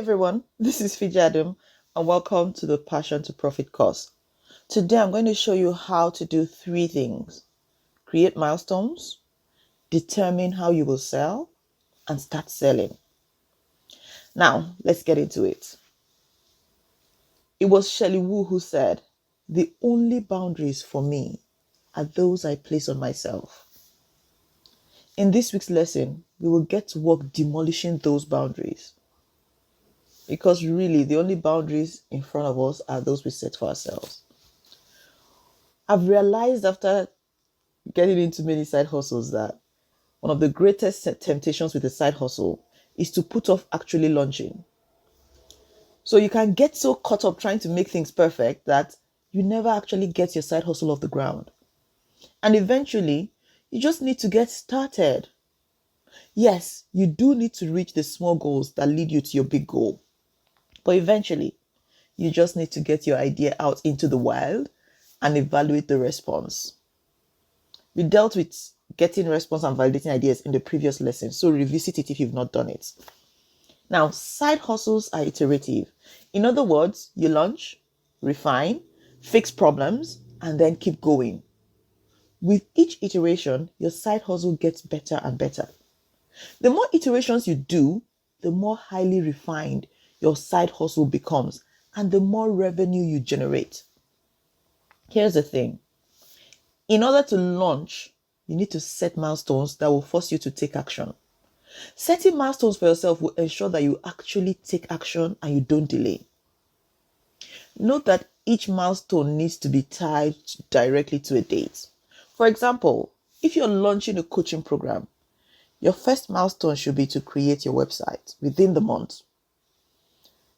everyone, this is Fijeh Aadum and welcome to the Passion to Profit course. Today I'm going to show you how to do 3 things. Create milestones, determine how you will sell, and start selling. Now, let's get into it. It was Shelley Wu who said, "The only boundaries for me are those I place on myself." In this week's lesson, we will get to work demolishing those boundaries. Because really, the only boundaries in front of us are those we set for ourselves. I've realized after getting into many side hustles that one of the greatest temptations with a side hustle is to put off actually launching. So you can get so caught up trying to make things perfect that you never actually get your side hustle off the ground. And eventually, you just need to get started. Yes, you do need to reach the small goals that lead you to your big goal. But eventually, you just need to get your idea out into the wild and evaluate the response. We dealt with getting response and validating ideas in the previous lesson, so revisit it if you've not done it. Now, side hustles are iterative. In other words, you launch, refine, fix problems, and then keep going. With each iteration, your side hustle gets better and better. The more iterations you do, the more highly refined your side hustle becomes and the more revenue you generate. Here's the thing. In order to launch, you need to set milestones that will force you to take action. Setting milestones for yourself will ensure that you actually take action and you don't delay. Note that each milestone needs to be tied directly to a date. For example, if you're launching a coaching program, your first milestone should be to create your website within the month.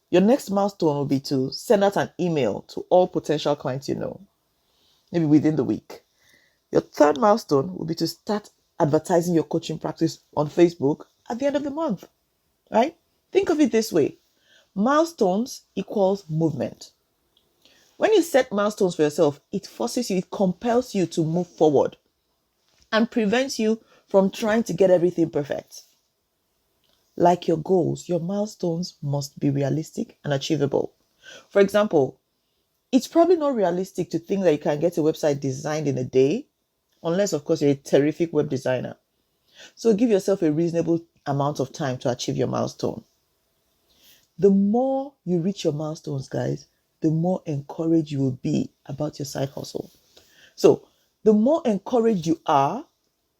Your next milestone will be to send out an email to all potential clients you know, maybe within the week. Your third milestone will be to start advertising your coaching practice on Facebook at the end of the month, right? Think of it this way. Milestones equals movement. When you set milestones for yourself, it forces you, it compels you to move forward and prevents you from trying to get everything perfect. Like your goals, your milestones must be realistic and achievable. For example, it's probably not realistic to think that you can get a website designed in a day, unless, of course, you're a terrific web designer. So give yourself a reasonable amount of time to achieve your milestone. The more you reach your milestones, guys, the more encouraged you will be about your side hustle. So the more encouraged you are,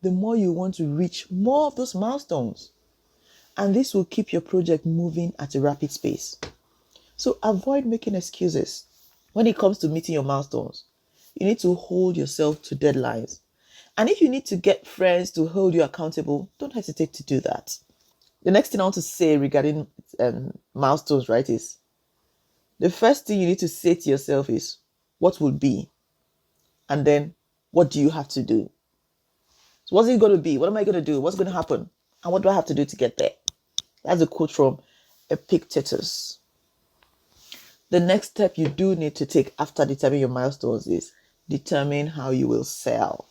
the more you want to reach more of those milestones. And this will keep your project moving at a rapid pace. So avoid making excuses. When it comes to meeting your milestones, you need to hold yourself to deadlines. And if you need to get friends to hold you accountable, don't hesitate to do that. The next thing I want to say regarding milestones, right, is the first thing you need to say to yourself is, what will be? And then, what do you have to do? So what's it going to be? What am I going to do? What's going to happen? And what do I have to do to get there? That's a quote from Epictetus. The next step you do need to take after determining your milestones is determine how you will sell.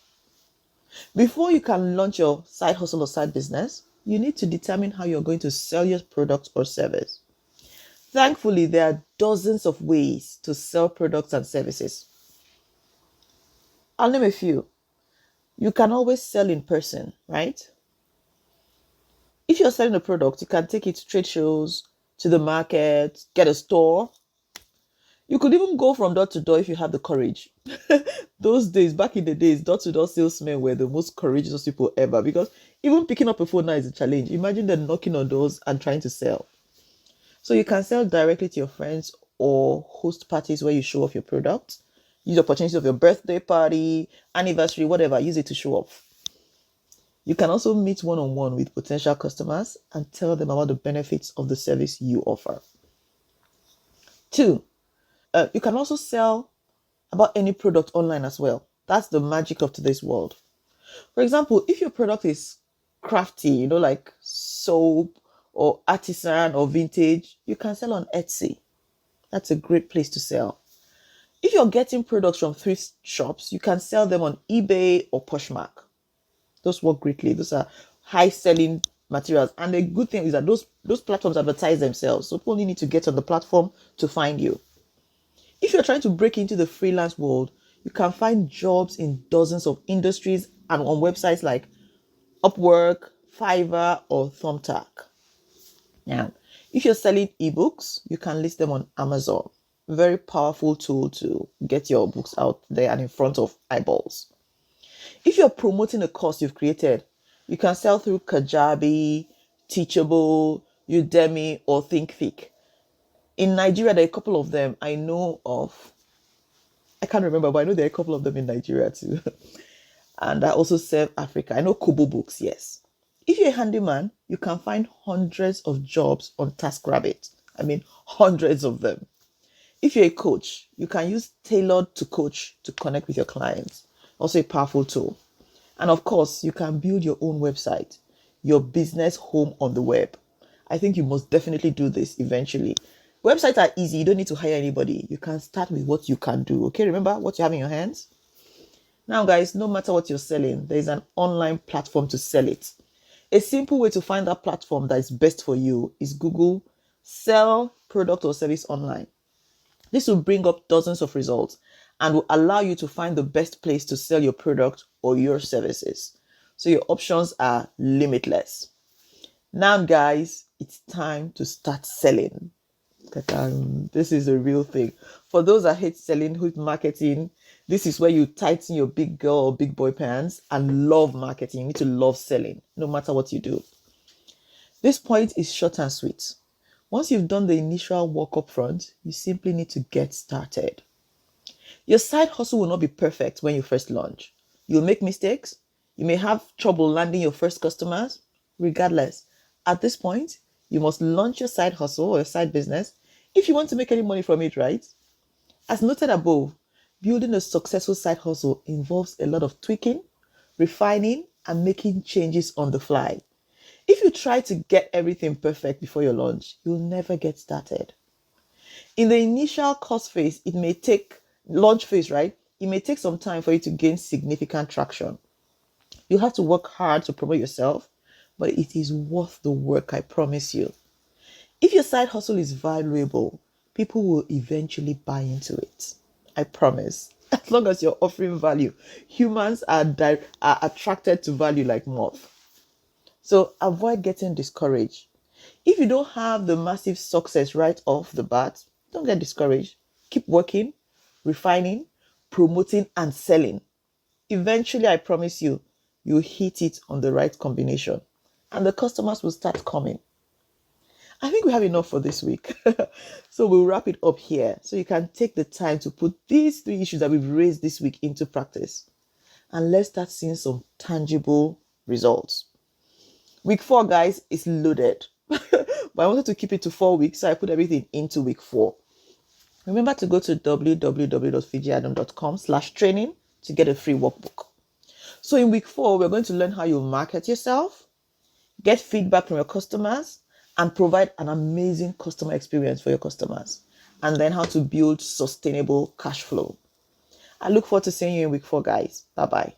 Before you can launch your side hustle or side business, you need to determine how you're going to sell your product or service. Thankfully, there are dozens of ways to sell products and services. I'll name a few. You can always sell in person, right? If you're selling a product, you can take it to trade shows, to the market, get a store. You could even go from door to door if you have the courage. Those days, back in the days, door-to-door salesmen were the most courageous people ever, because even picking up a phone now is a challenge. Imagine them knocking on doors and trying to sell. So you can sell directly to your friends or host parties where you show off your product. Use the opportunity of your birthday party, anniversary, whatever. Use it to show off. You can also meet one-on-one with potential customers and tell them about the benefits of the service you offer. 2, you can also sell about any product online as well. That's the magic of today's world. For example, if your product is crafty, like soap or artisan or vintage, you can sell on Etsy. That's a great place to sell. If you're getting products from thrift shops, you can sell them on eBay or Poshmark. Those work greatly. Those are high selling materials. And the good thing is that those platforms advertise themselves. So people only need to get on the platform to find you. If you're trying to break into the freelance world, you can find jobs in dozens of industries and on websites like Upwork, Fiverr, or Thumbtack. Now, if you're selling ebooks, you can list them on Amazon. Very powerful tool to get your books out there and in front of eyeballs. If you're promoting a course you've created, you can sell through Kajabi, Teachable, Udemy, or ThinkFic. In Nigeria, there are a couple of them I know of. I can't remember, but I know there are a couple of them in Nigeria too. And I also serve Africa. I know Kobo Books, yes. If you're a handyman, you can find hundreds of jobs on TaskRabbit. I mean, hundreds of them. If you're a coach, you can use Tailored to Coach to connect with your clients. Also a powerful tool. And of course, you can build your own website, your business home on the web. I think you must definitely do this eventually. Websites are easy. You don't need to hire anybody. You can start with what you can do. Okay, remember what you have in your hands? Now, guys, no matter what you're selling, there is an online platform to sell it. A simple way to find that platform that is best for you is Google sell product or service online. This will bring up dozens of results and will allow you to find the best place to sell your product or your services. So your options are limitless. Now, guys, it's time to start selling. This is a real thing. For those that hate selling, hate marketing, this is where you tighten your big girl or big boy pants and love marketing. You need to love selling, no matter what you do. This point is short and sweet. Once you've done the initial work up front, you simply need to get started. Your side hustle will not be perfect when you first launch. You'll make mistakes. You may have trouble landing your first customers. Regardless, at this point, you must launch your side hustle or your side business if you want to make any money from it, right? As noted above, building a successful side hustle involves a lot of tweaking, refining, and making changes on the fly. If you try to get everything perfect before your launch, you'll never get started. In the initial cost phase, launch phase, right? It may take some time for you to gain significant traction. You have to work hard to promote yourself, but it is worth the work, I promise you. If your side hustle is valuable, people will eventually buy into it. I promise. As long as you're offering value, humans are attracted to value like moth. So avoid getting discouraged. If you don't have the massive success right off the bat, don't get discouraged. Keep working, refining, promoting, and selling. Eventually, I promise you, you'll hit it on the right combination and the customers will start coming. I think we have enough for this week. So we'll wrap it up here so you can take the time to put these 3 issues that we've raised this week into practice. And let's start seeing some tangible results. Week 4, guys, is loaded. But I wanted to keep it to 4 weeks, so I put everything into week 4. Remember to go to www.fijehaadum.com/training to get a free workbook. So in week 4, we're going to learn how you market yourself, get feedback from your customers, and provide an amazing customer experience for your customers. And then how to build sustainable cash flow. I look forward to seeing you in week 4, guys. Bye-bye.